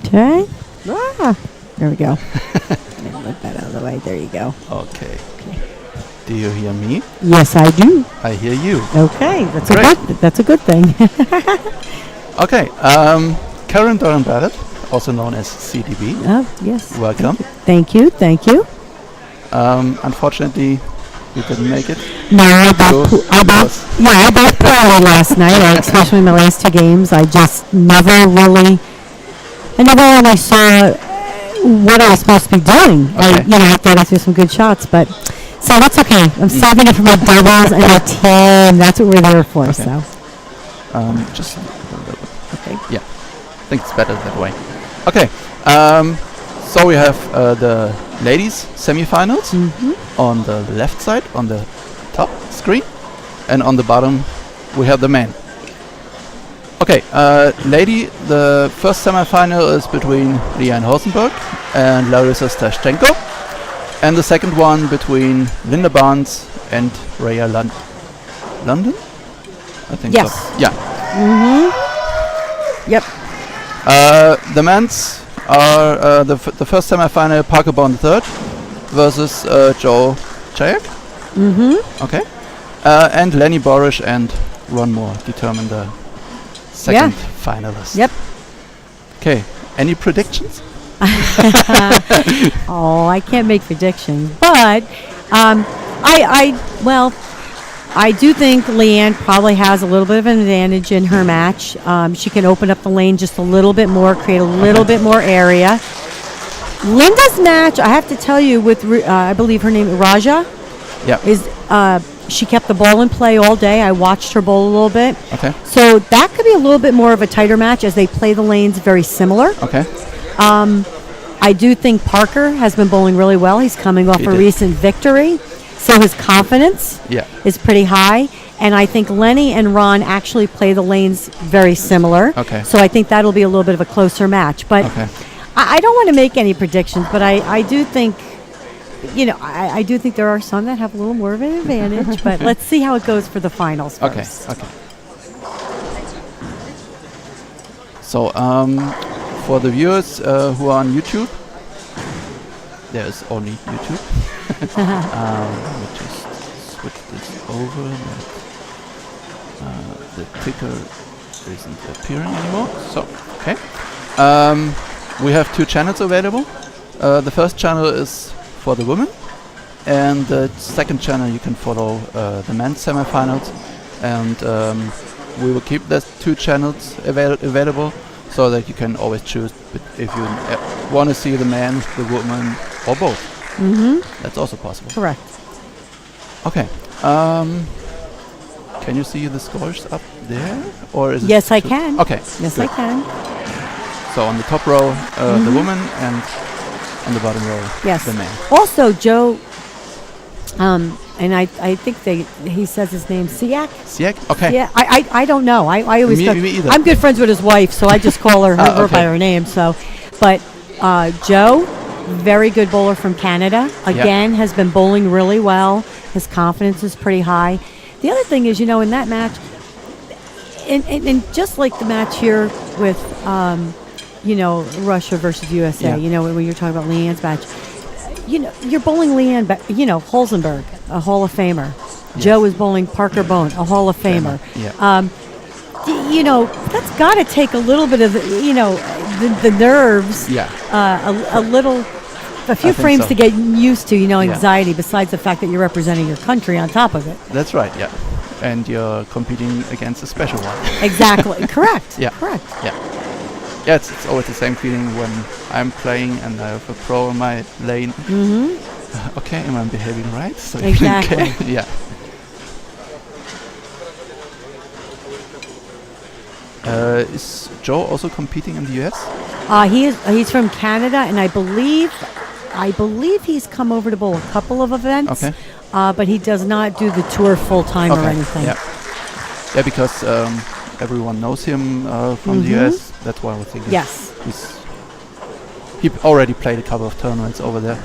Okay. There we go. Let that out of the way. There you go. Okay. Do you hear me? Yes, I do. I hear you. Okay, that's Great. that's a good thing. Okay. Karen Doran-Barrett, also known as CDB. Oh, yes. Welcome. Thank you. Thank you. Unfortunately, you didn't make it. No, I bought poorly last night, especially in my last two games. I never really saw what I was supposed to be doing. Okay. I thought I threw some good shots, but so that's okay. I'm saving it for my doubles and my team. That's what we're there for. Okay. So. Just a little bit. Okay. Yeah, I think it's better that way. Okay. So we have the ladies semifinals on the left side, on the top screen, and on the bottom we have the men. Okay, the first semifinal is between Leanne Hosenberg and Larissa Stashchenko, and the second one between Linda Barnes and Rhea London? I think yes. so. Yeah. Yep. The men's are the first semifinal, Parker Bond third versus Joe Chayek. Okay. And Lenny Borish and Ron Moore determine the second finalist. Yep. Okay. Any predictions? Oh, I can't make predictions, but I do think Leanne probably has a little bit of an advantage in her match. She can open up the lane just a little bit more, create a little bit more area. Linda's match, I have to tell you, with I believe her name Raja, is she kept the ball in play all day. I watched her bowl a little bit. Okay. So that could be a little bit more of a tighter match as they play the lanes very similar. Okay. I do think Parker has been bowling really well. He's coming off a recent victory, so his confidence is pretty high. And I think Lenny and Ron actually play the lanes very similar. Okay. So I think that'll be a little bit of a closer match. But I don't want to make any predictions, but I do think, I do think there are some that have a little more of an advantage. But let's see how it goes for the finals first. Okay. So, for the viewers who are on YouTube, there is only YouTube. Let me just switch this over. The ticker isn't appearing anymore. So, okay. We have two channels available. The first channel is for the women, and the second channel you can follow the men's semifinals. And we will keep those two channels available, so that you can always choose if you want to see the man, the woman, or both. That's also possible. Correct. Okay. Can you see the scores up there, or is it? Yes, I can. Okay. Yes, good. I can. So on the top row, the woman, and on the bottom row, the man. Also, Joe. And I think he says his name Siak. Siak? Okay. Yeah, I don't know. I always me either. I'm good friends with his wife, so I just call her by her name. So, but Joe, very good bowler from Canada. Again, has been bowling really well. His confidence is pretty high. The other thing is, in that match, and just like the match here with, Russia versus USA. When you're talking about Leanne's match. You're bowling Leanne, Holzenberg, a Hall of Famer. Yes. Joe is bowling Parker Bone, a Hall of Famer. That's got to take a little bit of, the nerves. A few frames to get used to, anxiety, besides the fact that you're representing your country on top of it. That's right, yeah. And you're competing against a special one. Exactly, correct. Correct. Yeah, it's always the same feeling when I'm playing and I have a pro in my lane. Okay, am I behaving right? So exactly. Yeah. Is Joe also competing in the US? He's from Canada, and I believe he's come over to bowl a couple of events. Okay. But he does not do the tour full time or anything. Yeah, because everyone knows him from the US. That's why I was thinking. Yes. He already played a couple of tournaments over there.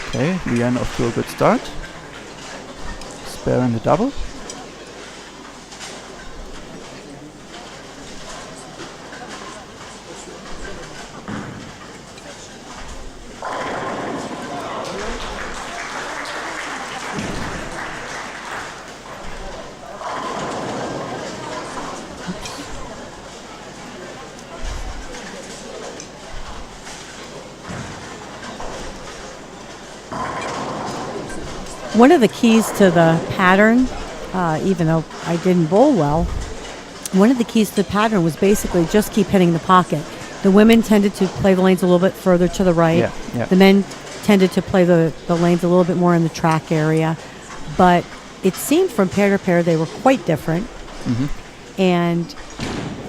Okay, Leanne off to a good start. spare in the double. One of the keys to the pattern, even though I didn't bowl well, one of the keys to the pattern was basically just keep hitting the pocket. The women tended to play the lanes a little bit further to the right. Yeah. The men tended to play the lanes a little bit more in the track area. But it seemed from pair to pair they were quite different. And,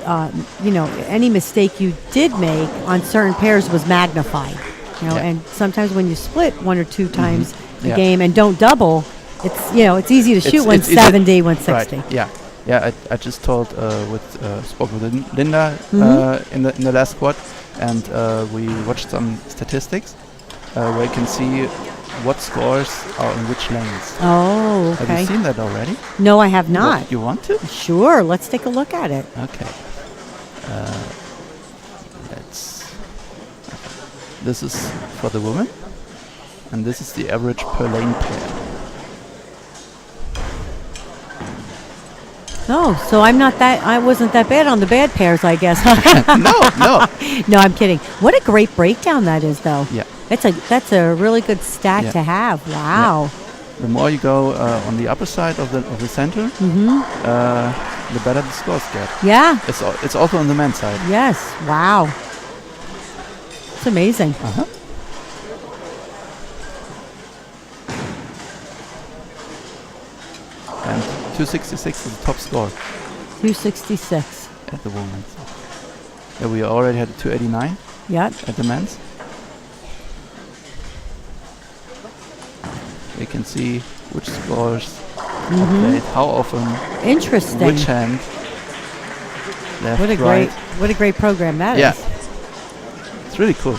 any mistake you did make on certain pairs was magnified. And sometimes when you split one or two times the game and don't double, it's easy to shoot 170, 160. Right. Yeah. I just spoke with Linda in the last squad, and we watched some statistics where you can see what scores are in which lanes. Oh, okay. Have you seen that already? No, I have not. You want to? Sure. Let's take a look at it. Okay. This is for the woman, and this is the average per lane pair. Oh, so I wasn't that bad on the bad pairs, I guess. No. No, I'm kidding. What a great breakdown that is, though. Yeah. That's a really good stat to have. Wow. Yeah. The more you go on the upper side of the center, the better the scores get. Yeah. It's also on the men's side. Yes. Wow. It's amazing. And 266 is the top score. 266 at the women's. Yeah, we already had 289. Yep. At the men's. We can see which scores are played, how often, interesting, which hand, left, what a great program that is. It's really cool.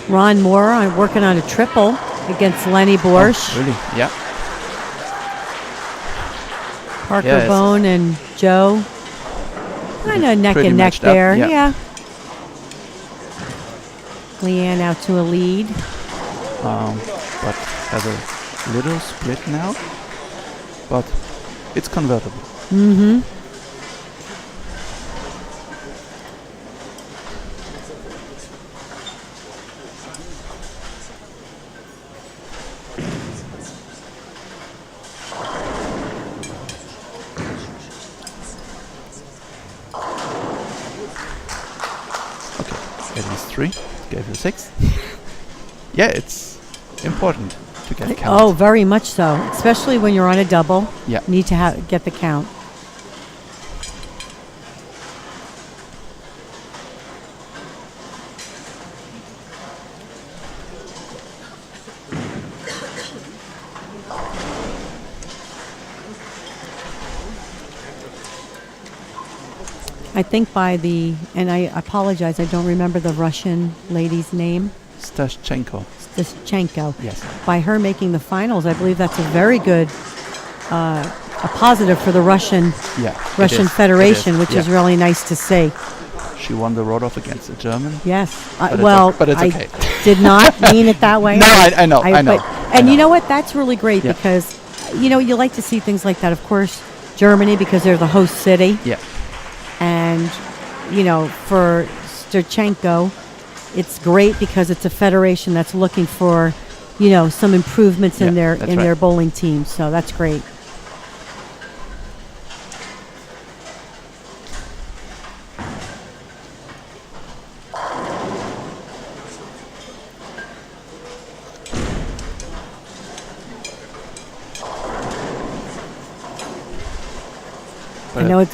Ron Moore working on a triple against Lenny Borsch. Oh, really? Yeah. Parker Bone and Joe. Kind of neck and neck there. Yeah. Leanne out to a lead. But has a little split now. But it's convertible. Mm-hmm. At least 3. Gave you 6. Yeah, it's important to get count. Oh, very much so. Especially when you're on a double. Yeah. You need to get the count. I think and I apologize, I don't remember the Russian lady's name. Stashchenko. Yes. By her making the finals, I believe that's a very good, a positive for the Russian Federation, which is really nice to see. She won the road-off against a German. Yes. But it's okay. I did not mean it that way. No, I know. And you know what? That's really great because, you like to see things like that. Of course, Germany, because they're the host city. Yeah. And, for Stashchenko, it's great because it's a federation that's looking for, some improvements in their bowling team. So that's great.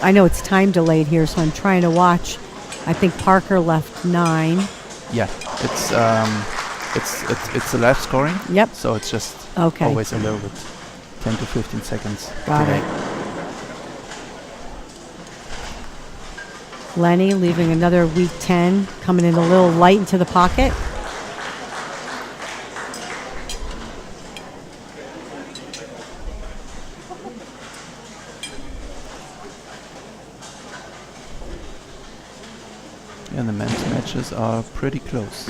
I know it's time delayed here, so I'm trying to watch. I think Parker left 9. Yeah, it's the live scoring. Yep. So it's just always a little bit, 10 to 15 seconds. Got it. Lenny leaving another weak 10, coming in a little light into the pocket. And the men's matches are pretty close.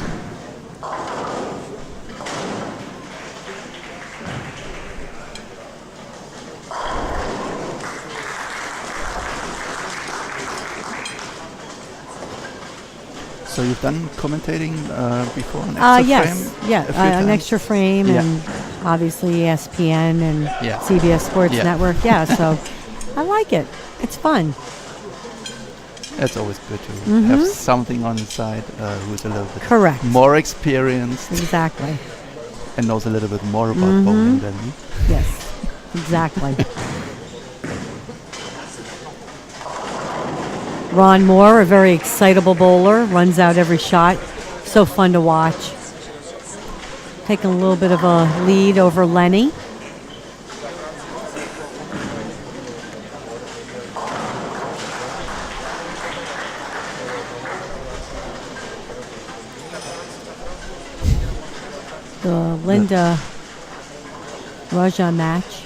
So you've done commentating before an extra Yes, frame? yeah, a few an times? extra frame, Yeah. and obviously ESPN and Yeah. CBS Sports Yeah. Network. Yeah, so I like it. It's fun. It's always good to have something on the side who's a little bit Correct. more experienced Exactly. and knows a little bit more about bowling than me. Yes, exactly. Ron Moore, a very excitable bowler, runs out every shot. So fun to watch. Taking a little bit of a lead over Lenny. The Linda Raja match.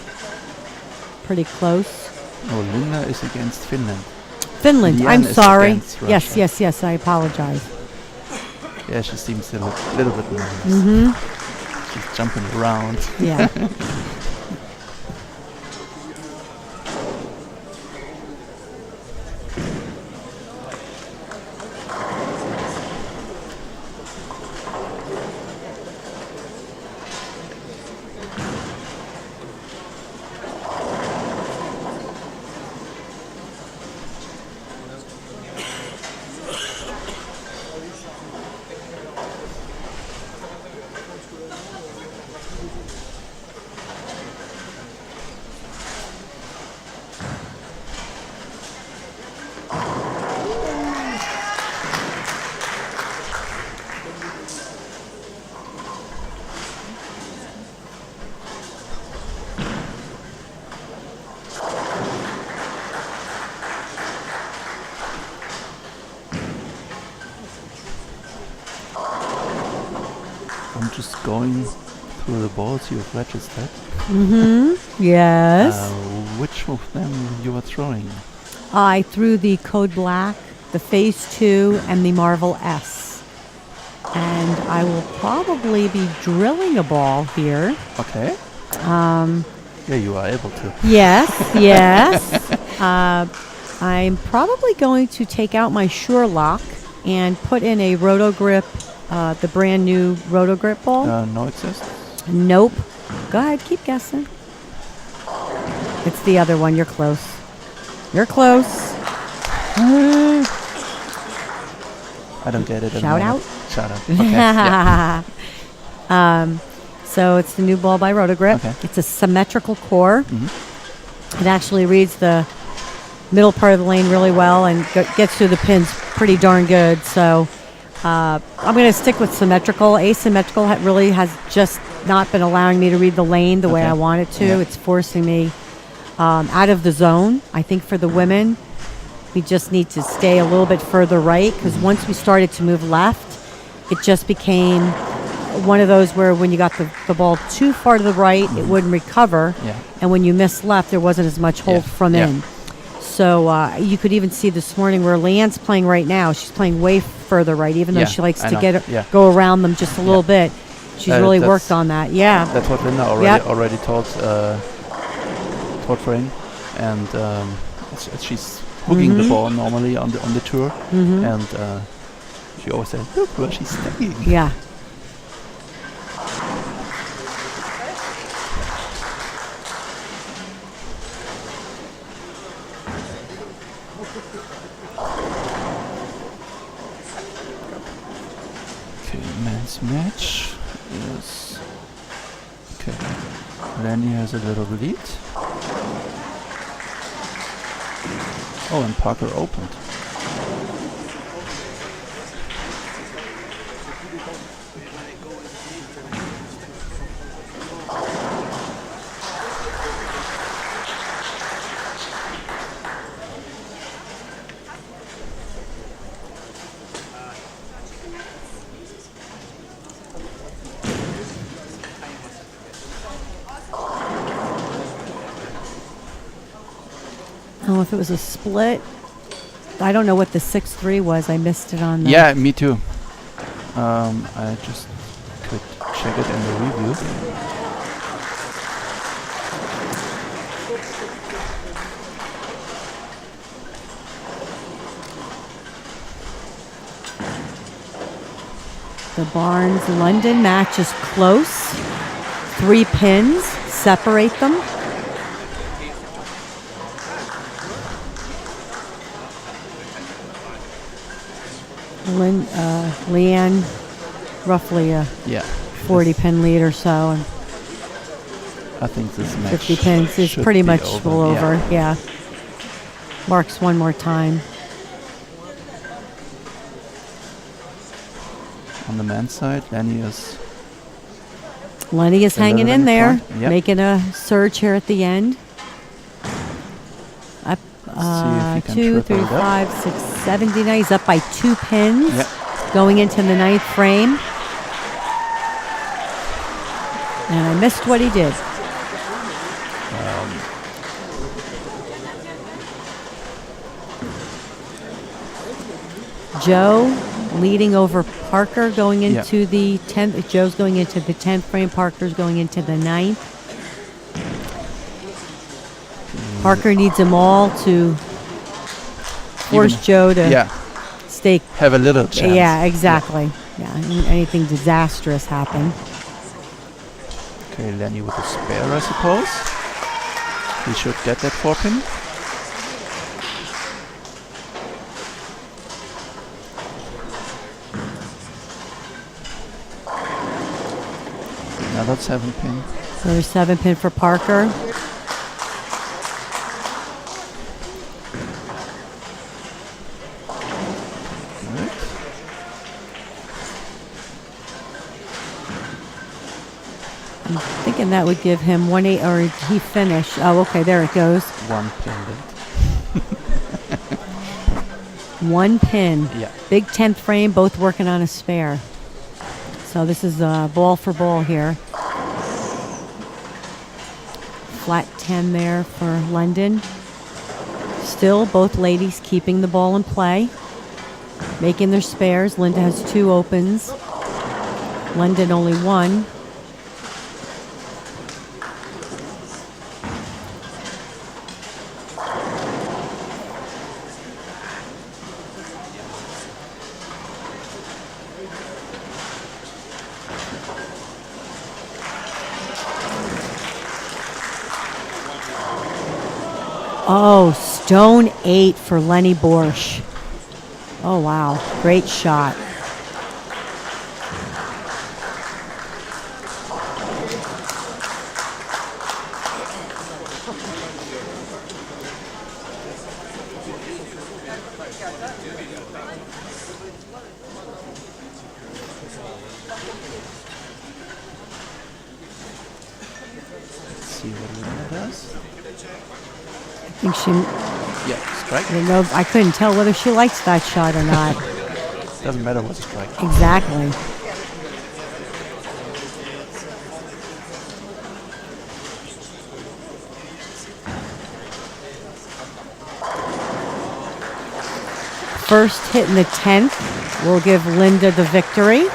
Pretty close. Oh, Linda is against Finland. Finland, Leanne I'm is sorry. against Yes, Russia. yes, I apologize. Yeah, she seems a little bit nervous. She's jumping around. Yeah. I'm just going through the balls you've registered. Yes. Which of them you were throwing? I threw the Code Black, the Phase 2, and the Marvel S. And I will probably be drilling a ball here. Okay. Yeah, you are able to. Yes, yes. I'm probably going to take out my Sure Lock and put in a Roto Grip, the brand new Roto Grip ball. No exist? Nope. Go ahead, keep guessing. It's the other one. You're close. You're close. I don't get it. at the Shout moment. out? Shout out. Okay. Yeah. So it's the new ball by Rotogrip. Okay. It's a symmetrical core. Mhm. It actually reads the middle part of the lane really well and gets through the pins pretty darn good. So I'm going to stick with symmetrical. Asymmetrical really has just not been allowing me to read the lane the way Okay. I want it to. Yeah. It's forcing me out of the zone. I think for the women, we just need to stay a little bit further right, because once we started to move left, it just became one of those where when you got the ball too far to the right, it wouldn't recover. Yeah. And when you missed left, there wasn't as much hold Yeah. from Yeah. in. So you could even see this morning where Leanne's playing right now. She's playing way further right, even though Yeah, she likes I to know. Yeah. go around them just a little bit. She's really that's- worked on that. Yeah. That's what Linda already taught Frame, and she's hooking the ball normally on the tour, and she always said, "Look where she's staying." Yeah. Okay, men's match is okay. Lenny has a little lead. Oh, and Parker opened. I don't know if it was a split. I don't know what the 6-3 was. I missed it on the... Yeah, me too. I just could check it in the review. The Barnes-London match is close. 3 pins separate them. Leanne, roughly a Yeah. 40 pin lead or so, and I think this match 50 pins is should pretty be much over. all over. Yeah. Yeah. Marks one more time. On the men's side, Lenny is Lenny is a little hanging bit in there, front. Yep. making a surge here at the end. Up See if he can 2, triple 3, it up. 5, 6, 7. He's up by 2 pins. Yep. Going into the 9th frame. And I missed what he did. Joe leading over Parker going into the 10th. Joe's going into the 10th frame. Parker's going into the 9th. Parker needs them all to force Joe to stay. have a little chance. Yeah, exactly. Yeah, anything disastrous happen. Okay, Lenny with a spare, I suppose. He should get that 4 pin. Another 7 pin. So there's 7 pin for Parker. Good. I'm thinking that would give him 1-8, or he finished. Oh, okay, there it goes. 1 pin. 1 pin. Yeah. Big 10th frame, both working on a spare. So this is ball for ball here. Flat 10 there for London. Still, both ladies keeping the ball in play, making their spares. Linda has 2 opens. London only 1. Oh, stone 8 for Lenny Borsch. Oh, wow. Great shot. Let's see what Linda does. I think she... Yeah, strike. I don't know, I couldn't tell whether she likes that shot or not. Doesn't matter what strike. Exactly. First hit in the 10th will give Linda the victory.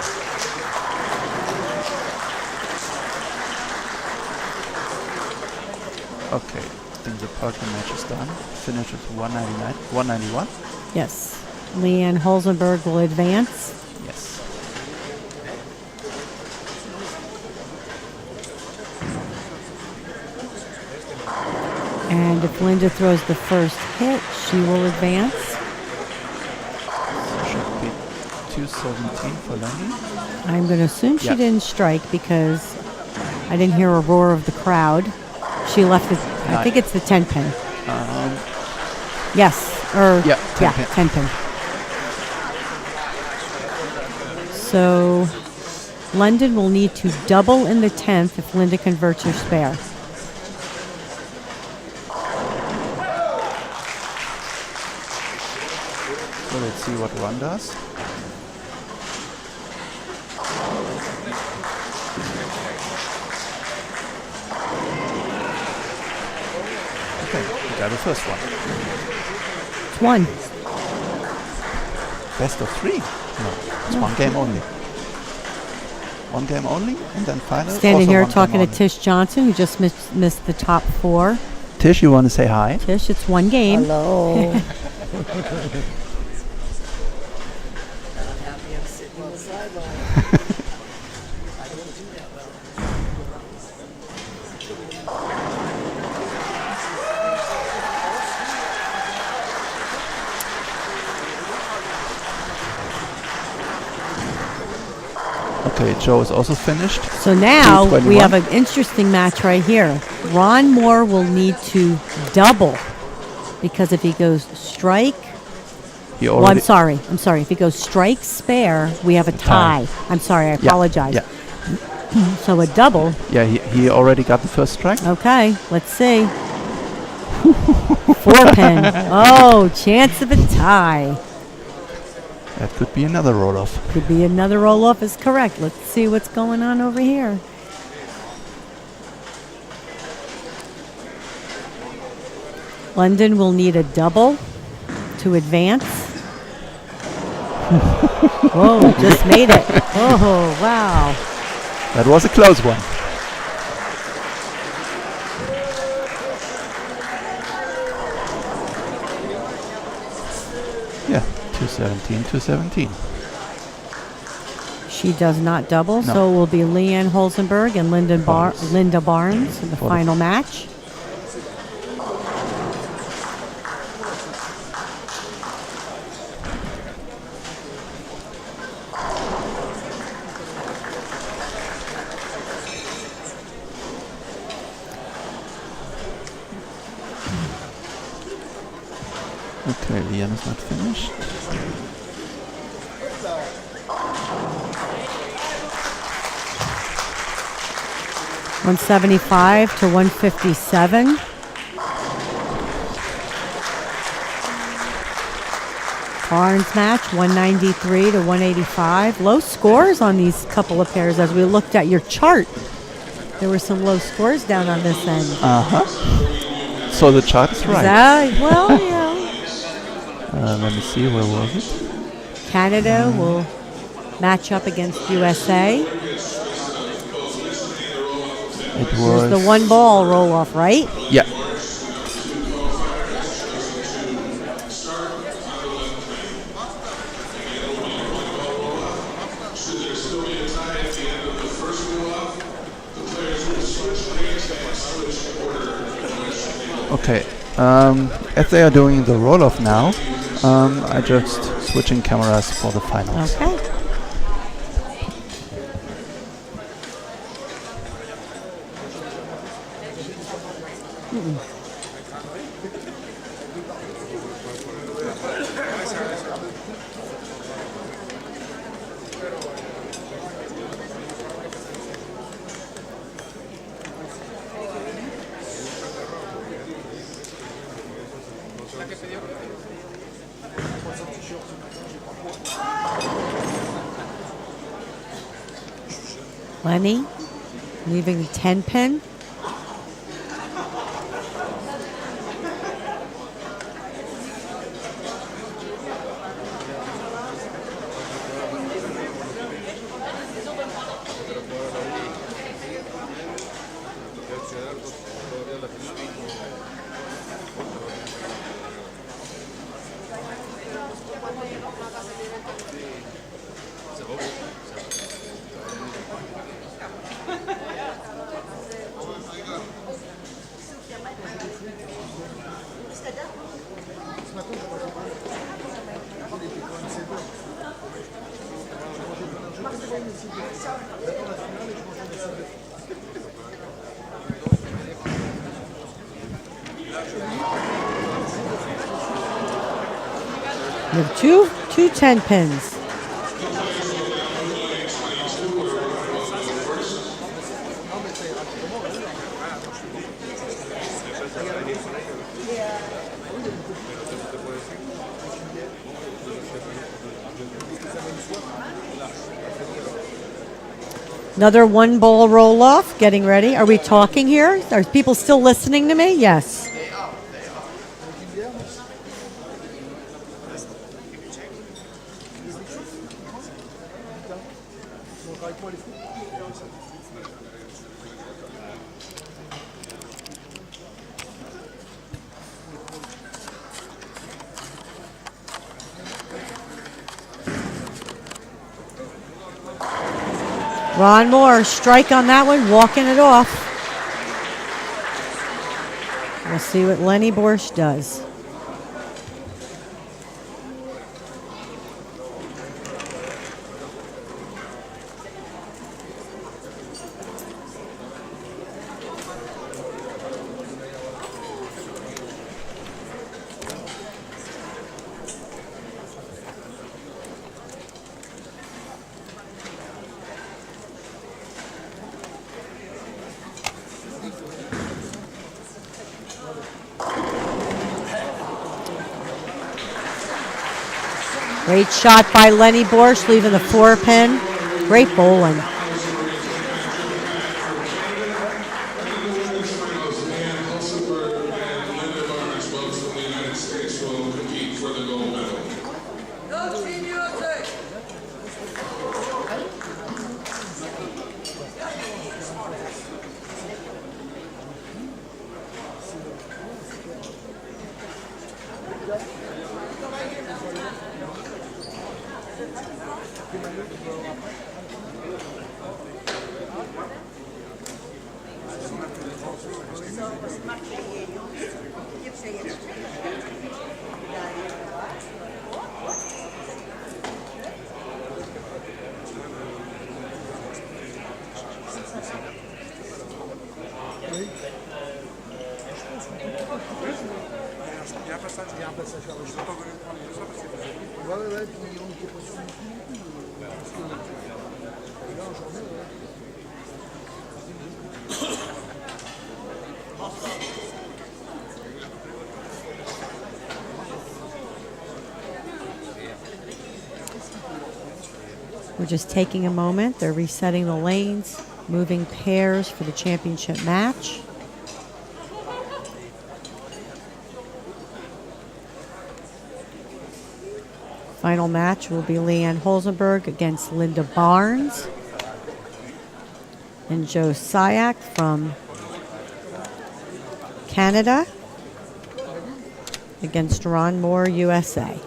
Okay, I think the Parker match is done. Finish with 199, 191. Yes. Leanne Holzenberg will advance. Yes. And if Linda throws the first hit, she will advance. Should be 217 for Lenny. I'm going to assume she Yeah. didn't strike because I didn't hear a roar of the crowd. She left it. I Nine. think it's the 10 pin. Um, Yes. Or Yeah, 10 pin. 10 pin. So London will need to double in the 10th if Linda converts her spare. so let's see what Ron does. Okay, you got the first one. It's one. Best of 3? No, it's one game only. One game only, and then final. Standing also here one talking game to only. Tish Johnson, who just missed the top 4. Tish, you want to say hi? Tish, it's one game. Hello. Okay, Joe is also finished. So now we 221. have an interesting match right here. Ron Moore will need to double because if he goes strike, He well, already I'm sorry. If he goes strike spare, we have a tie. I'm sorry. I apologize. Yeah, So a double. yeah. He already got the first strike. Okay, let's see. 4 pin. Oh, chance of a tie. That could be another roll-off. Could be another roll-off is correct. Let's see what's going on over here. London will need a double to advance. Whoa, just made it. Oh, wow. That was a close one. Yeah, 217, 217. She does not double, No. so it will be Leanne Holzenberg and Linda Barnes. Barnes in the For the final match. Okay, Liam is not finished. $175 to $157. Barnes match, 193 to 185. Low scores on these couple of pairs as we looked at your chart. There were some low scores down on this end. So the chart is right. Well, you know. Let me see, where was it? Canada will match up against USA. It There's was the one ball roll off, right? Yeah. Okay. As they are doing the roll-off now, I just switching cameras for the finals. Okay. Lenny leaving the 10 pin. You have two 10 pins. Another one ball roll off, getting ready. Are we talking here? Are people still listening to me? Yes. Ron Moore, strike on that one, walking it off. We'll see what Lenny Borsch does. Great shot by Lenny Borsch, leaving the 4-pin. Great bowling. We're just taking a moment. They're resetting the lanes, moving pairs for the championship match. Final match will be Leanne Holzenberg against Linda Barnes and Joe Syak from Canada against Ron Moore, USA.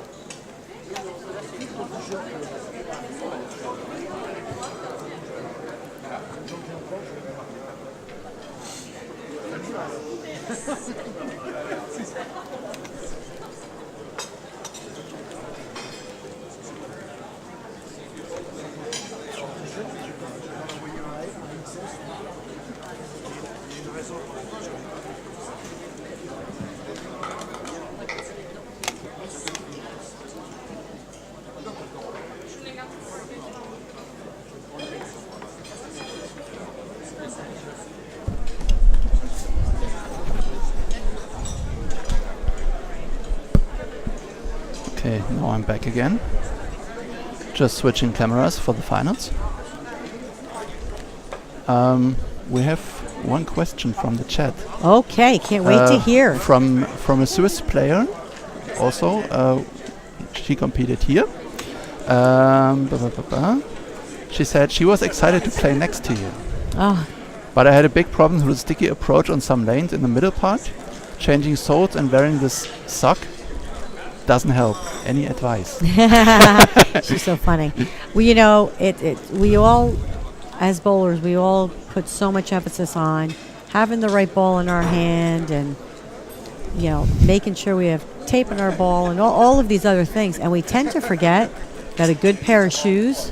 Okay, now I'm back again. Just switching cameras for the finals. We have one question from the chat. Okay, can't wait to hear. From a Swiss player, also. She competed here. She said she was excited to play next to you. Oh. But I had a big problem with the sticky approach on some lanes in the middle part. Changing soles and wearing this sock doesn't help. Any advice? She's so funny. Well, you know, we all, as bowlers, we all put so much emphasis on having the right ball in our hand and, you know, making sure we have tape in our ball and all of these other things. And we tend to forget that a good pair of shoes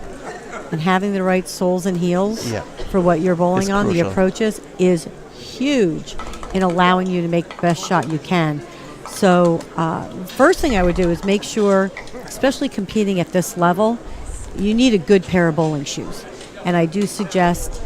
and having the right soles and heels for what you're bowling it's on, crucial. the approaches, is huge in allowing you to make the best shot you can. So first thing I would do is make sure, especially competing at this level, you need a good pair of bowling shoes. And I do suggest,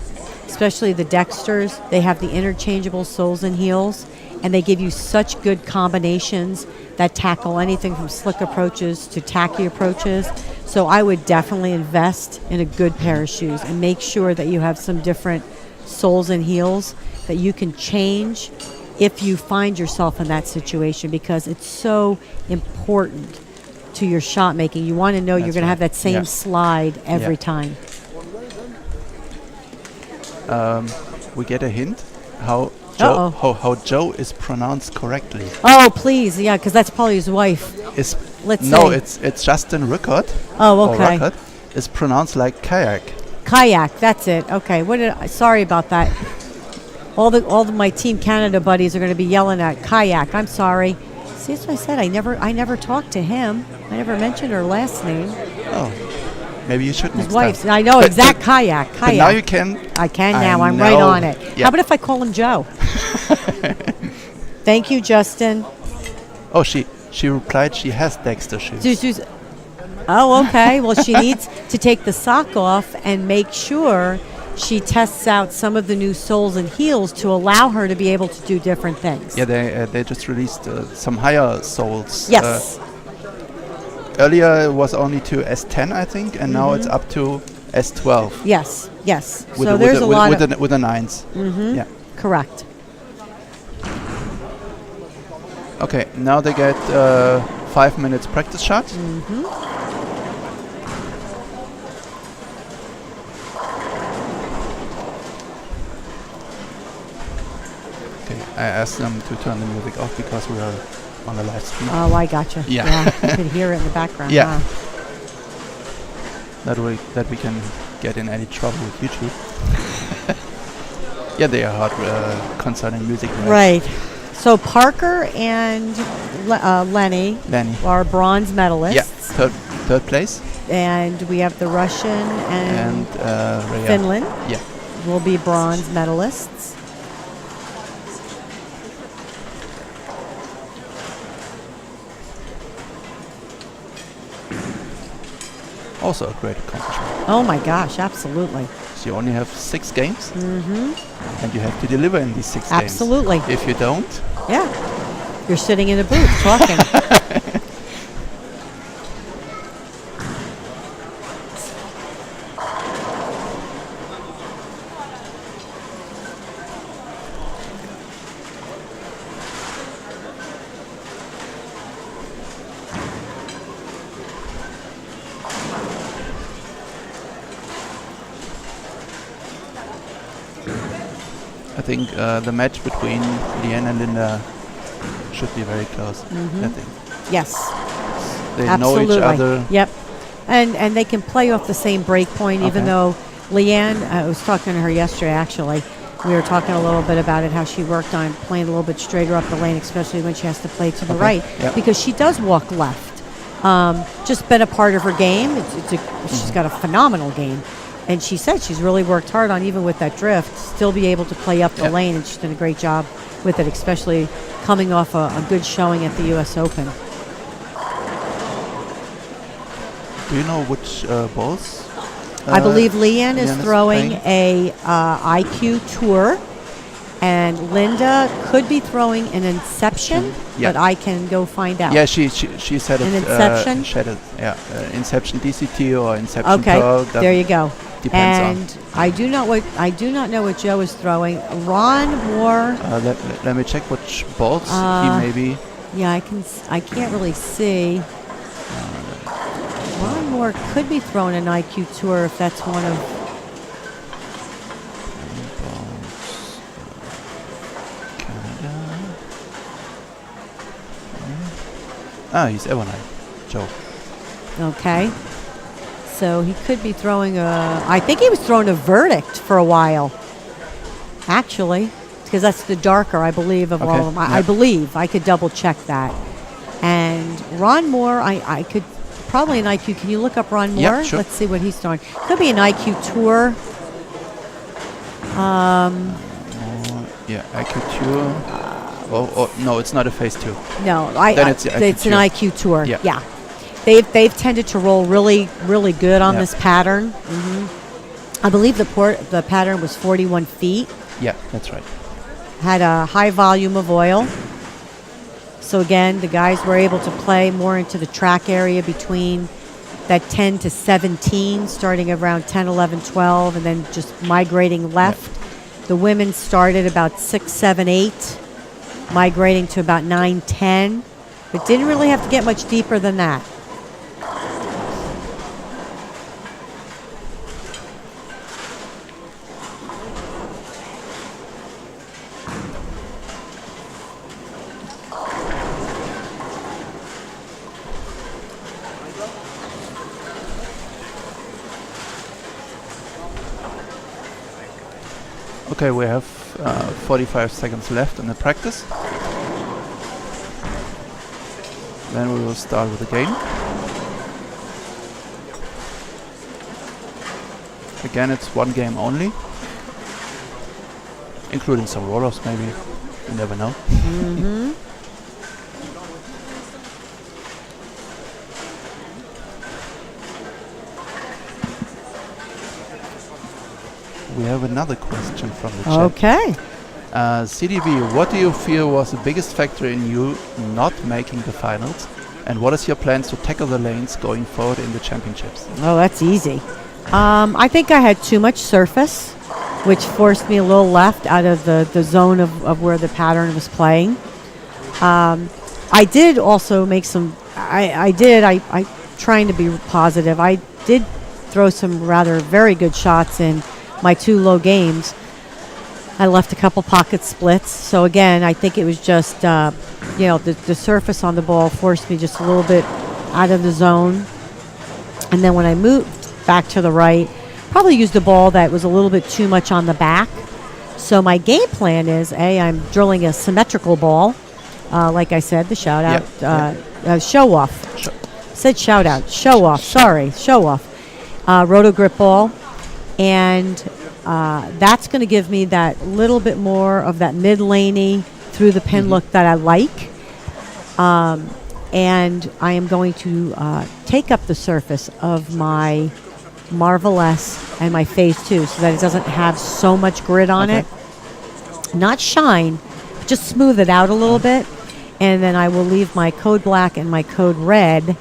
especially the Dexters, they have the interchangeable soles and heels, and they give you such good combinations that tackle anything from slick approaches to tacky approaches. So I would definitely invest in a good pair of shoes and make sure that you have some different soles and heels that you can change if you find yourself in that situation, because it's so important to your shot making. You want to know you're going to have that same slide every time. we get a hint how Joe is pronounced correctly. Oh, please, yeah, because that's probably his wife. Let's see. It's Justin Rickard. Oh, okay. Rickard. It's pronounced like kayak. Kayak, that's it. Okay, sorry about that. All of my Team Canada buddies are going to be yelling at kayak. I'm sorry. See, that's what I said. I never talked to him. I never mentioned her last name. Oh, maybe you should His next wife's. time. I know, exact kayak. But now you can. I can now. I'm right on it. Yeah. How about if I call him Joe? Thank you, Justin. Oh, she replied she has Dexter shoes. Oh, okay. Well, she needs to take the sock off and make sure she tests out some of the new soles and heels to allow her to be able to do different things. Yeah, they just released some higher soles. Yes. Earlier it was only to S10, I think, and now it's up to S12. Yes. With So there's a lot with the 9s. Mm-hmm. Yeah. Correct. Okay, now they get 5 minutes practice shot. Mm-hmm. Okay, I asked them to turn the music off because we are on the live stream. Oh, I gotcha. Yeah. You can hear it in the background. Yeah. Huh? That we can get in any trouble with YouTube. Yeah, they are hard concerning music. Right. So Parker and Lenny are bronze medalists. Yeah, third place. And we have the Russian and Rhea. Finland. Yeah. Will be bronze medalists. Also a great accomplishment. Oh my gosh, absolutely. So you only have 6 games, Mm-hmm. and you have to deliver in these 6 Absolutely. games. If you don't, Yeah. You're sitting in a booth talking. I think the match between Leanne and Linda should be very close. I think Yes. they Absolutely. know each other. Yep. And they can play off the same break point, even Okay. though Leanne, I was talking to her yesterday, actually. We were talking a little bit about it, how she worked on playing a little bit straighter up the lane, especially when she has to play to the right, Yep. because she does walk left. Just been a part of her game. She's got a phenomenal game. And she said she's really worked hard on, even with that drift, still be able to play up the Yep. lane, and she's done a great job with it, especially coming off a good showing at the U.S. Open. Do you know which balls? I believe Leanne is Leanne is throwing playing? a IQ Tour, and Linda could be throwing an Inception, Yeah. but I can go find out. Yeah, she said An it. Inception? Inception DCT or Inception Okay, Pro. there you go. Depends And I do not know what Joe is throwing. Ron Moore. Let me check which balls he maybe. Yeah, I can't really see. Ron Moore could be throwing an IQ Tour if that's one of. Ah, he's Evernight, Joe. Okay. So he could be throwing I think he was throwing a Verdict for a while. Actually, because that's the darker, I believe, of all of them. I believe. I could double check that. And Ron Moore, I could probably an IQ. Can you look up Ron Moore? Yeah, sure. Let's see what he's throwing. Could be an IQ Tour. Yeah, IQ Tour. Oh, no, it's not a phase 2. No, Then it's the IQ it's an Tour. IQ Tour. Yeah. Yeah. They've tended to roll really, really good on this pattern. I believe the pattern was 41 feet. Yeah, that's right. Had a high volume of oil. So again, the guys were able to play more into the track area between that 10 to 17, starting around 10, 11, 12, and then just migrating left. The women started about 6, 7, 8, migrating to about 9, 10, but didn't really have to get much deeper than that. Okay, we have 45 seconds left in the practice. Then we will start with the game. Again, it's one game only, including some roll-offs maybe. You never know. We have another question from the chat. Okay. CDB, what do you feel was the biggest factor in you not making the finals? And what is your plans to tackle the lanes going forward in the championships? Oh, that's easy. I think I had too much surface, which forced me a little left out of the zone of where the pattern was playing. I did also make some, I trying to be positive, I did throw some rather very good shots in my 2 low games. I left a couple pocket splits. So again, I think it was just, the surface on the ball forced me just a little bit out of the zone. And then when I moved back to the right, probably used a ball that was a little bit too much on the back. So my game plan is, I'm drilling a symmetrical ball. Like I said, the shout out, show off. Said shout out, show off, sorry, show off. Roto grip ball. And that's going to give me that little bit more of that mid-laney through the pin look that I like. And I am going to take up the surface of my Marvel S and my Phase 2 so that it doesn't have so much grit on it. Not shine, just smooth it out a little bit. And then I will leave my code black and my code red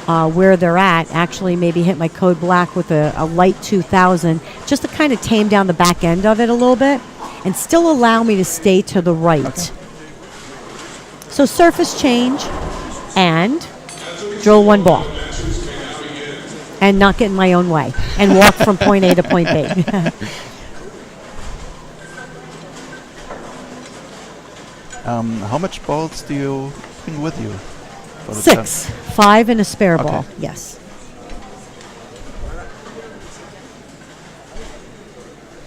where they're at, actually maybe hit my code black with a light 2000 just to kind of tame down the back end of it a little bit and still allow me to stay to the right. Okay. So surface change and drill 1 ball and not get in my own way and walk from point A to point B. How much balls do you bring with you? 6. 5 and a spare ball, yes.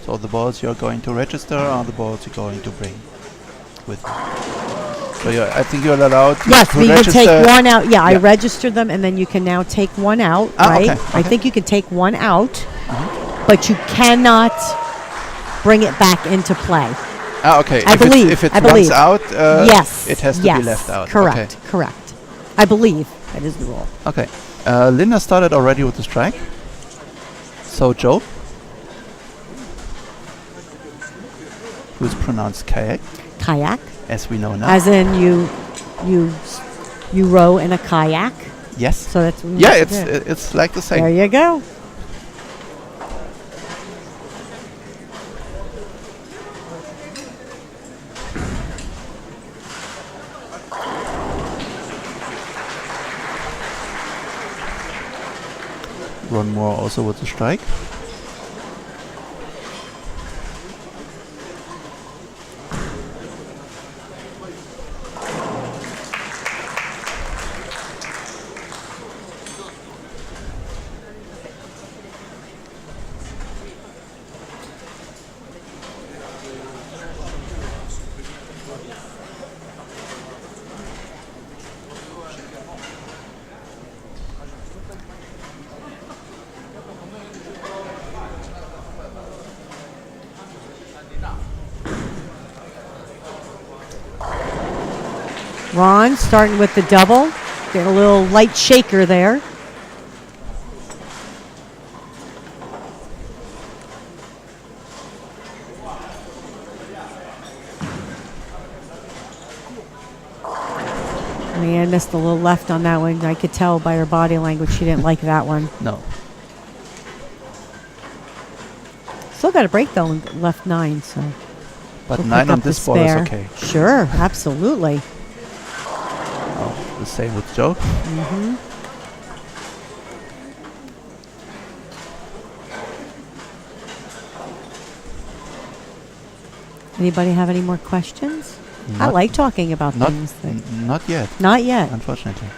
So the balls you're going to register are the balls you're going to bring with you. So I think you're allowed to Yes, we can take 1 out. Yeah, I Yeah. registered them, and then you can now take 1 out, right? Okay. I think you can take 1 out, but you cannot bring it back into play. Okay. I believe. If it I runs believe. out, Yes. it has to be left out. Correct. Correct. I believe that is the rule. Okay. Linda started already with the strike. So Joe, who's pronounced kayak, Kayak, as we know now. as in you row in a kayak. Yes. So that's what we Yeah, have to do. it's like the same. There you go. One more also with the strike. Ron starting with the double. Getting a little light shaker there. Leanne missed a little left on that one. I could tell by her body language she didn't like that one. No. Still got a break though in left 9, so. But we'll 9 pick on up the this ball is spare. okay. Sure, absolutely. Oh, the same with Joe. Anybody have any more questions? I Not- like talking about Not, things. not yet, Not yet. unfortunately.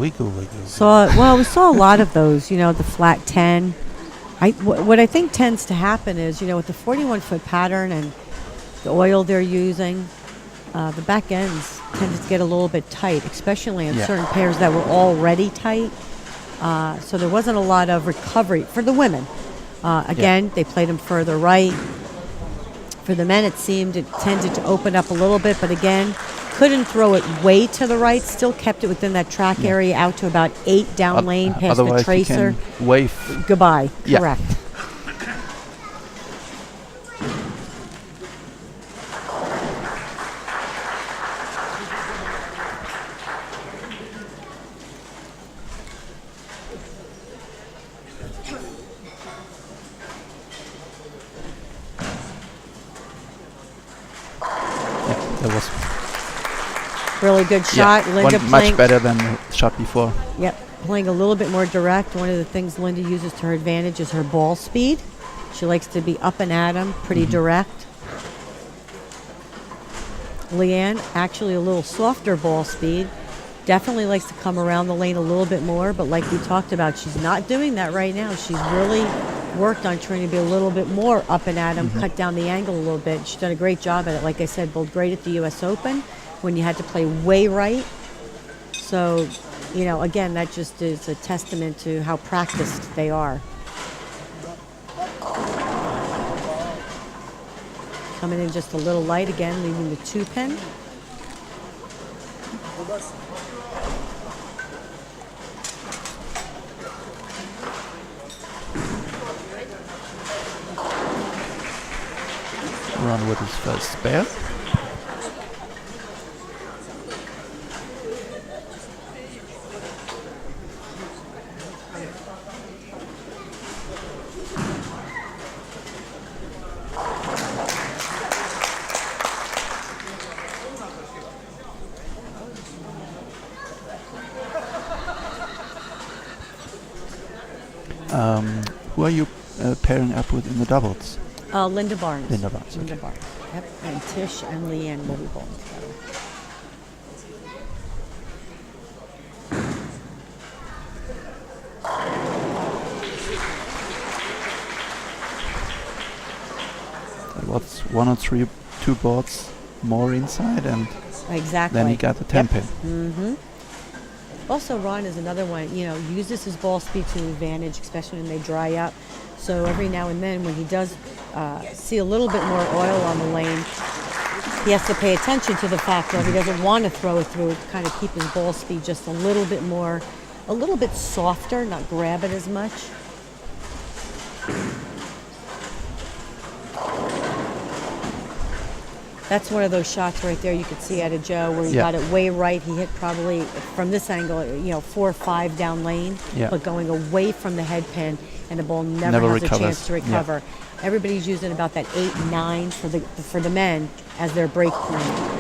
wiggle. We saw a lot of those. The flat 10. What I think tends to happen is, with the 41-foot pattern and the oil they're using, the back ends tend to get a little bit tight, especially in certain pairs that were already tight. So there wasn't a lot of recovery for the women. They played them further right. For the men, it tended to open up a little bit, but again, couldn't throw it way to the right. Still kept it within that track area out to about 8 down lane past the tracer. You can wave. Goodbye. Yeah. Correct. That was really good shot. Linda much better than the shot before. Yep, playing a little bit more direct. One of the things Linda uses to her advantage is her ball speed. She likes to be up and at him, pretty direct. Leanne, actually a little softer ball speed. Definitely likes to come around the lane a little bit more, but like we talked about, she's not doing that right now. She's really worked on trying to be a little bit more up and at him, cut down the angle a little bit. She's done a great job at it. Like I said, both great at the U.S. Open when you had to play way right. So, again, that just is a testament to how practiced they are. Coming in just a little light again, leaving the 2-pin. Run with his first spare. Who are you pairing up with in the doubles? Linda Barnes. Linda Barnes. Linda Barnes. Yep. And Tish and Leanne will be bowling together. It was 1 or 2 boards more inside, and exactly. then he got the 10-pin. Mm-hmm. Also, Ron is another one, uses his ball speed to advantage, especially when they dry up. So every now and then when he does see a little bit more oil on the lane, he has to pay attention to the fact that he doesn't want to throw it through, kind of keep his ball speed just a little bit more, a little bit softer, not grab it as much. That's one of those shots right there you could see out of Joe where he got it way right. He hit probably, from this angle, 4 or 5 down lane, but going away from the head pin, and the ball never has recovers. A chance to recover. Everybody's using about that 8-9 for the men as their break point.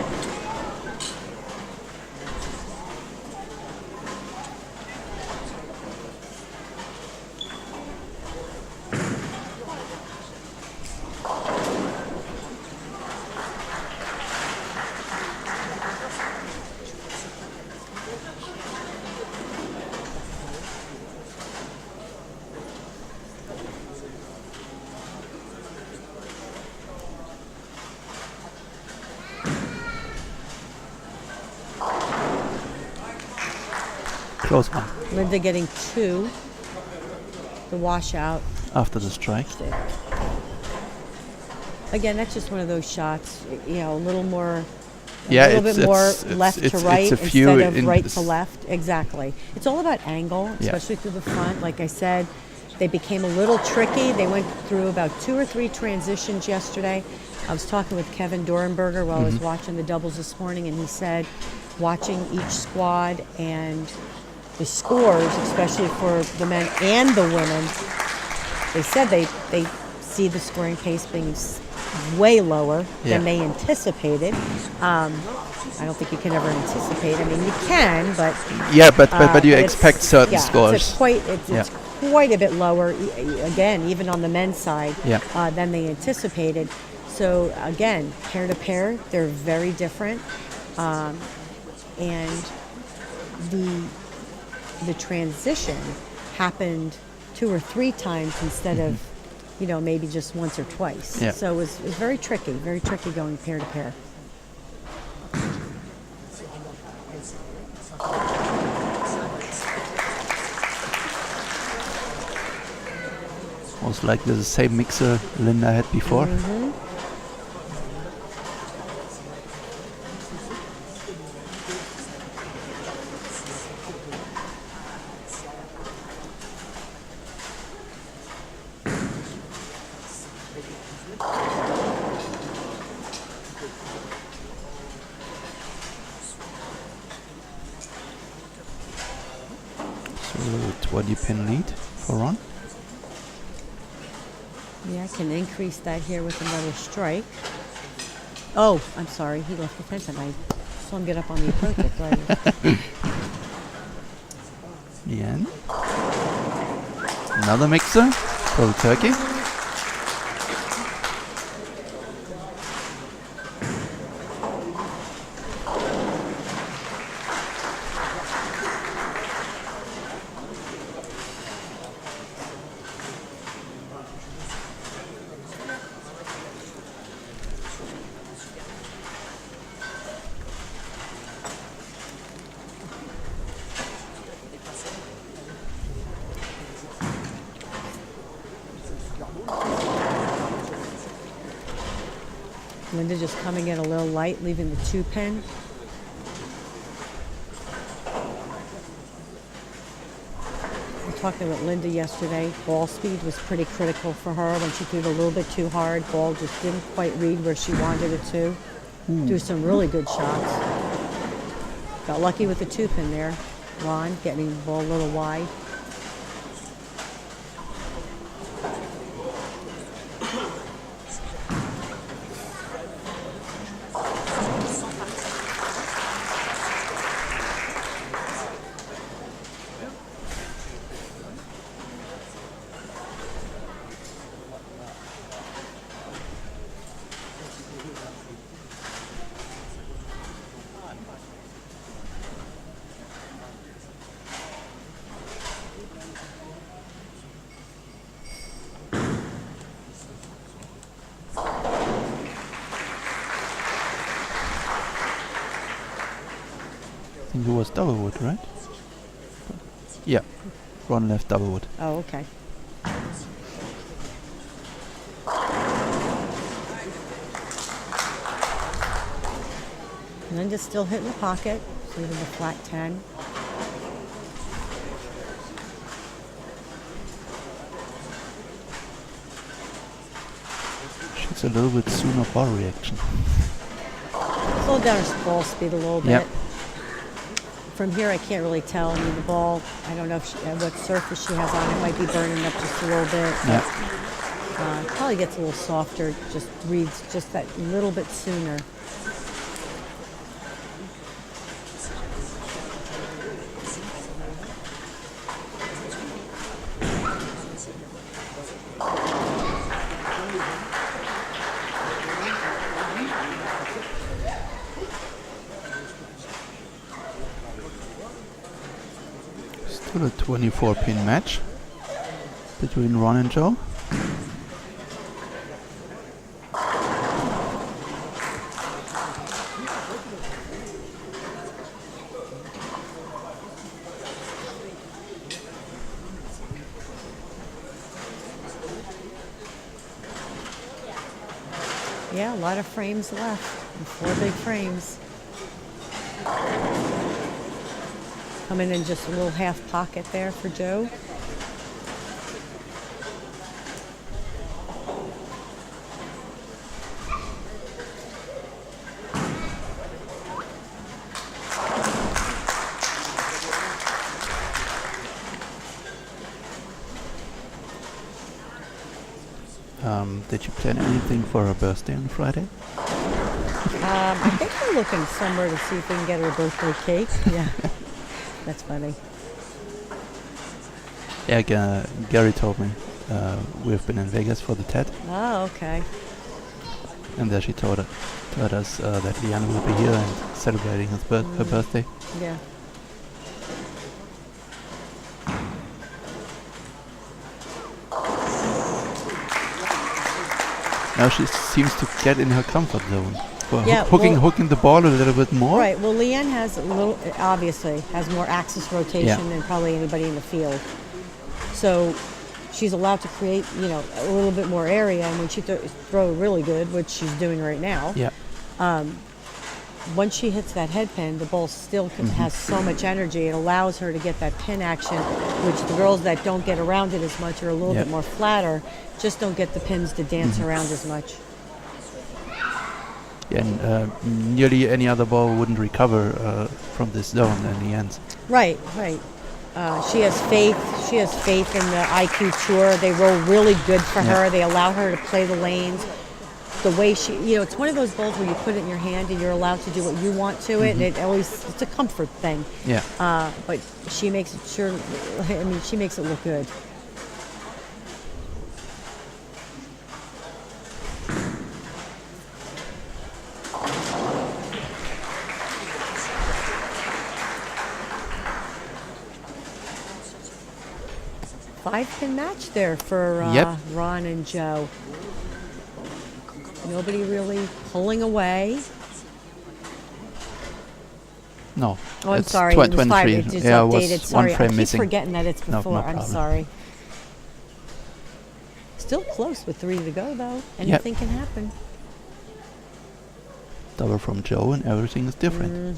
Close one. Linda getting 2, the washout. After the strike. Again, that's just one of those shots, a little more, Yeah, a little bit more left to right instead of right to left. Exactly. It's all about angle, especially through the front. Like I said, they became a little tricky. They went through about 2 or 3 transitions yesterday. I was talking with Kevin Dorenberger while I was watching the doubles this morning, and he said watching each squad and the scores, especially for the men and the women, they said they see the scoring pace being way lower than they anticipated. I don't think you can ever anticipate. I mean, you can, but but you expect certain scores. It's quite a bit lower, again, even on the men's side, than they anticipated. So again, pair to pair, they're very different, and the transition happened 2 or 3 times instead of, maybe just once or twice. Yeah. So it was very tricky going pair to pair. Most likely the same mixer Linda had before. So 20-pin lead for Ron. Yeah, I can increase that here with another strike. Oh, I'm sorry. He left the fence and I saw him get up on the approach. That's why Again. Another mixer for the turkey. Linda just coming in a little light, leaving the 2-pin. I was talking with Linda yesterday. Ball speed was pretty critical for her. When she threw it a little bit too hard, ball just didn't quite read where she wanted it to. Do some really good shots. Got lucky with the 2-pin there. Ron getting the ball a little wide. I think it was double wood, right? Yeah. Ron left double wood. Oh, okay. Linda's still hitting the pocket, leaving the flat 10. She's a little bit sooner ball reaction. Slow down her ball speed a little bit. Yep. From here, I can't really tell. I mean, the ball, I don't know if what surface she has on it. Might be burning up just a little bit. Yeah. Probably gets a little softer, just reads just that little bit sooner. Still a 24-pin match between Ron and Joe. Yeah, a lot of frames left. 4 big frames. Coming in just a little half pocket there for Joe. Did you plan anything for her birthday on Friday? I think we're looking somewhere to see if we can get her a birthday cake. Yeah, that's funny. Yeah, Gary told me we've been in Vegas for the TED, Oh, okay. and there she told us that Liana will be here and celebrating her birthday. Yeah. Now she seems to get in her comfort zone. Well, Yeah, hooking the ball a little bit more. Right. Well, Leanne has obviously has more axis rotation than probably anybody in the field. So she's allowed to create, a little bit more area. And when she throw really good, which she's doing right now, once she hits that head pin, the ball still has so much energy. It allows her to get that pin action, which the girls that don't get around it as much are a little bit more flatter, just don't get the pins to dance around as much. Yeah, and nearly any other ball wouldn't recover from this zone in the end. Right. She has faith. She has faith in the IQ Tour. They roll really good for her. They allow her to play the lanes. The way she, it's one of those balls where you put it in your hand and you're allowed to do what you want to it, and it's a comfort thing. Yeah. But she makes it she makes it look good. Five-pin match there for Ron and Joe. Nobody really pulling away. No. Oh, I'm sorry. It was 23. five. It just yeah, updated. was Sorry, one frame I keep missing. forgetting that it's before. No I'm problem. sorry. Still close with 3 to go, though. Anything can happen. Double from Joe, and everything is different.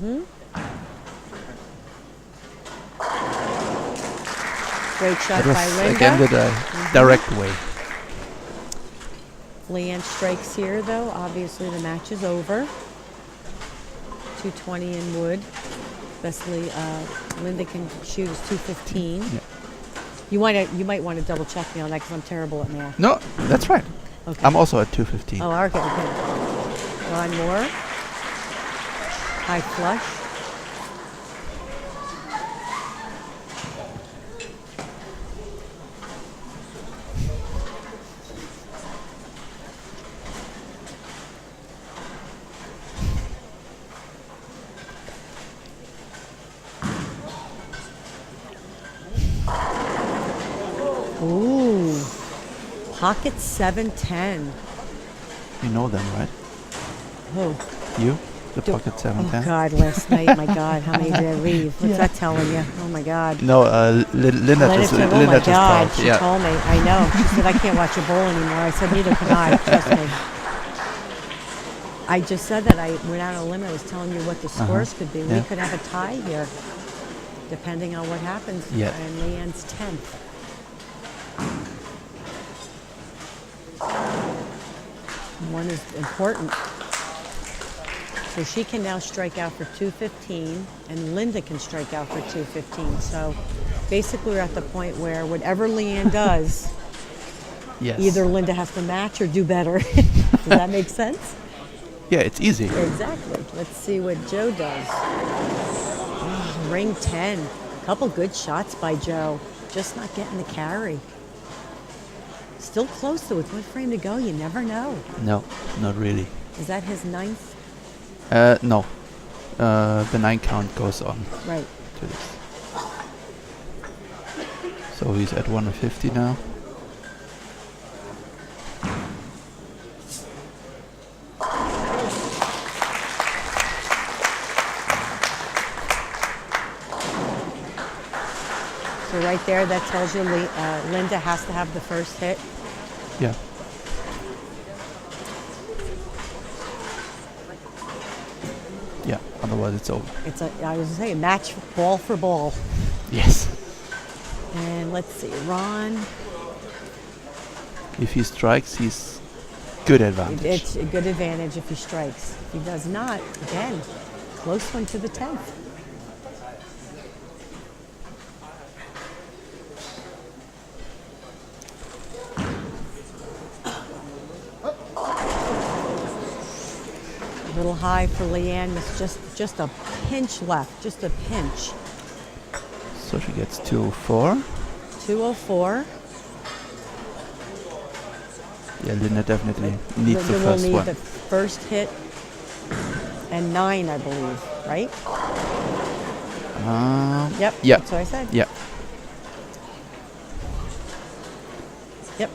Great shot That was by Linda. again the direct way. Leanne strikes here, though. Obviously, the match is over. 220 in wood. Basically, Linda can shoot as 215. Yeah. You might want to double check me on that because I'm terrible at math. No, that's right. Okay. I'm also at 215. Oh, okay. Ron Moore. High flush. Ooh, pocket 710. You know them, right? Oh, You? The pocket 710? oh God, last night, my God, how many did I leave? What's that telling you? Oh my God. No, Linda just oh my just God, told. she told me. I know. She said, I can't watch a bowl anymore. I said, neither can I, trust me. I just said that I went out on a limb. I was telling you what the scores could be. We could have a tie here, depending on what happens. Yeah. And Leanne's 10th. One is important. So she can now strike out for 215, and Linda can strike out for 215. So basically we're at the point where whatever Leanne does, either Linda has to match or do better. Does that make sense? Yeah, it's easy. Exactly. Let's see what Joe does. Oh, ring 10. A couple good shots by Joe. Just not getting the carry. Still close though, with one frame to go. You never know. No, not really. Is that his 9th? No. The 9 count goes on. Right. To this. So he's at 150 now. So right there, that tells you Linda has to have the first hit. Yeah. Yeah, otherwise it's over. I was going to say, match ball for ball. Yes. And let's see, Ron. If he strikes, he's good advantage. It's a good advantage if he strikes. If he does not, again, close one to the 10th. A little high for Leanne. It's just a pinch left, just a pinch. So she gets 204. 204. Yeah, Linda definitely needs the Linda will first need one. the first hit and 9, I believe, right? Yep. Yeah. That's what I said. Yeah. Yep.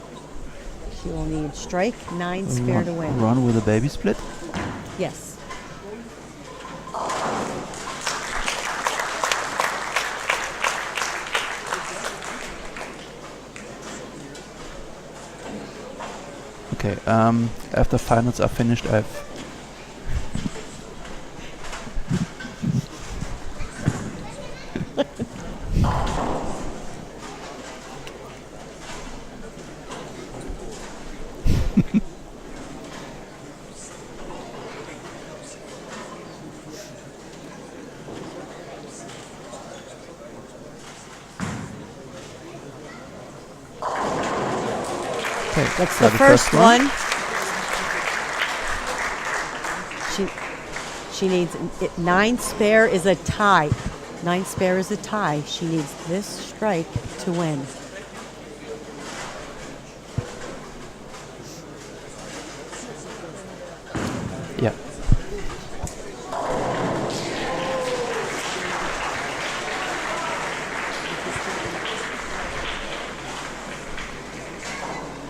She will need strike 9 spare to win. Run with a baby split. Yes. Okay, after finals are finished, I've... Okay, That's so the first one. She needs 9 spare is a tie. 9 spare is a tie. She needs this strike to win. Yeah.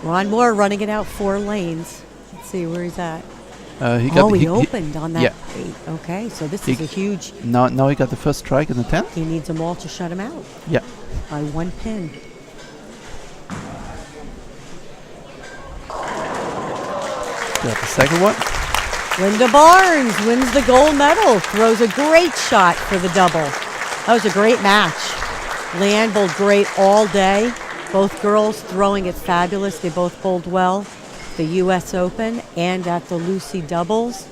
Ron Moore running it out 4 lanes. Let's see where he's at. He opened on that yeah. 8. Okay, so this is a huge... Now he got the first strike in the 10th. He needs them all to shut him out. Yeah. By 1 pin. Got the second one. Linda Barnes wins the gold medal. Throws a great shot for the double. That was a great match. Leanne bowled great all day. Both girls throwing it fabulous. They both bowled well. The U.S. Open and at the Lucy doubles.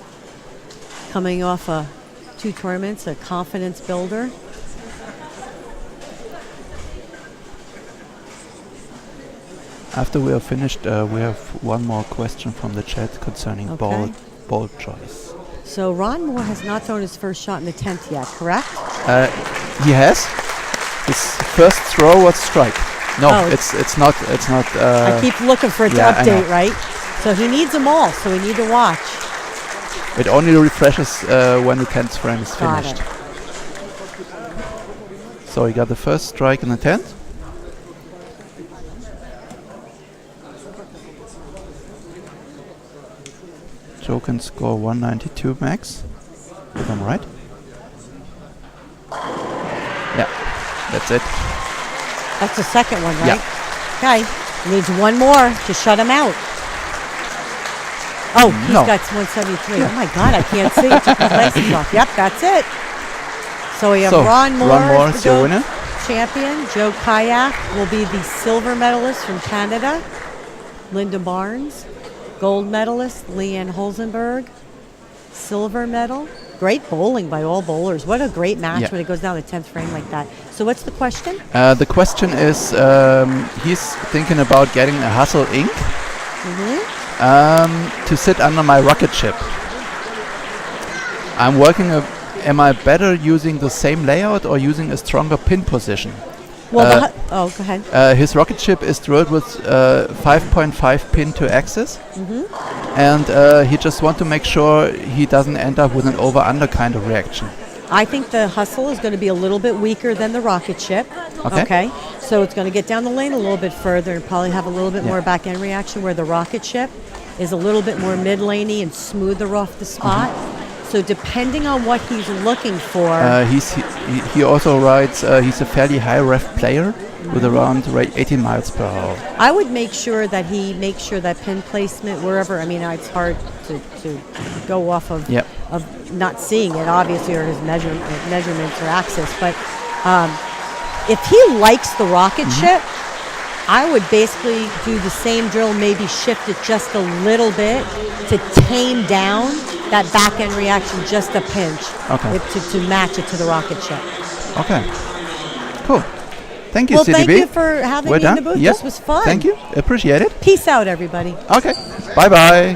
Coming off 2 tournaments, a confidence builder. After we are finished, we have one more question from the chat concerning ball choice. So Ron Moore has not thrown his first shot in the 10th yet, correct? He has. His first throw was strike. No, it's not. I keep looking for it to update, right? So he needs them all, so we need to watch. It only refreshes when the 10th frame is Got finished. it. So he got the first strike in the 10th. Joe can score 192 max, if I'm right. Yeah, that's it. That's the second one, right? Yeah. Okay. Needs one more to shut him out. Oh, he's got 173. Oh my God, I can't see. He took his glasses off. Yep, that's it. So we have Ron Moore is your winner. Champion. Joe Kayak will be the silver medalist from Canada. Linda Barnes, gold medalist. Leanne Holzenberg, silver medal. Great bowling by all bowlers. What a great match when it goes down the 10th frame like that. So what's the question? The question is, he's thinking about getting a Hustle Ink to sit under my rocket ship. I'm working am I better using the same layout or using a stronger pin position? Well, go ahead. His rocket ship is drilled with 5.5 pin to axis, and he just wants to make sure he doesn't end up with an over-under kind of reaction. I think the Hustle is going to be a little bit weaker than the rocket ship. Okay. So it's going to get down the lane a little bit further and probably have a little bit more back-end reaction, where the rocket ship is a little bit more mid-laney and smoother off the spot. So depending on what he's looking for... he also rides, he's a fairly high ref player with around 18 miles per hour. I would make sure that he makes sure that pin placement, wherever, I mean, it's hard to go off of not seeing it, obviously, or his measurements or axis, but if he likes the rocket ship, I would basically do the same drill, maybe shift it just a little bit to tame down that back-end reaction just a pinch to match it to the rocket ship. Okay, cool. Thank you, well, CDB. Thank you for having me in the booth. Yep. This was fun. Thank you. Appreciate it. Peace out, everybody. Okay. Bye-bye.